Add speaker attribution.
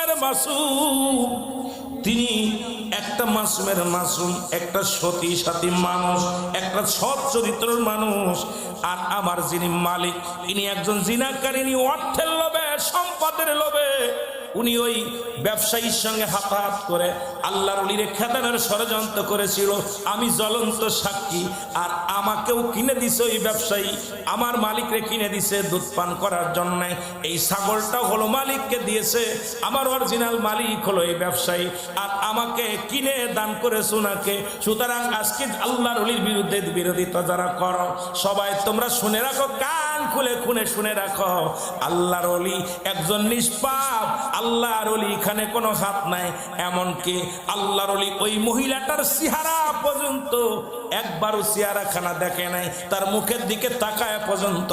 Speaker 1: মাসুমের মাসুম, তিনি একটা মাসুমের মাসুম, একটা সতী সাথী মানুষ, একটা সৎ চরিত্রের মানুষ। আর আমার যিনি মালিক, ইনি একজন জিনাকারিনী, অর্থের লোভে, সম্পদের লোভে উনি ওই ব্যবসায়ীর সঙ্গে হাত করে আল্লাহর ওলিরে খেদানোর ষড়যন্ত্র করেছিল। আমি জ্বলন্ত সাক্ষী। আর আমাকেও কিনে দিছে ওই ব্যবসায়ী, আমার মালিকরে কিনে দিছে দুধ পান করার জন্য। এই ছাগলটাও হলো মালিককে দিয়েছে, আমার অরিজিনাল মালিক হলো এই ব্যবসায়ী, আর আমাকে কিনে দান করেছে ওনাকে। সুতরাং আজকে আল্লাহর ওলির বিরুদ্ধে বিরোধিতা যারা করো, সবাই তোমরা শুনে রাখো, কান খুলে খুনে শুনে রাখো, আল্লাহর ওলি একজন নিষ্পাপ। আল্লাহর ওলি এখানে কোনো হাত নাই। এমনকি আল্লাহর ওলি ওই মহিলাটার চেহারা পর্যন্ত একবারও চেহারা খানা দেখে নাই, তার মুখের দিকে তাকায় পর্যন্ত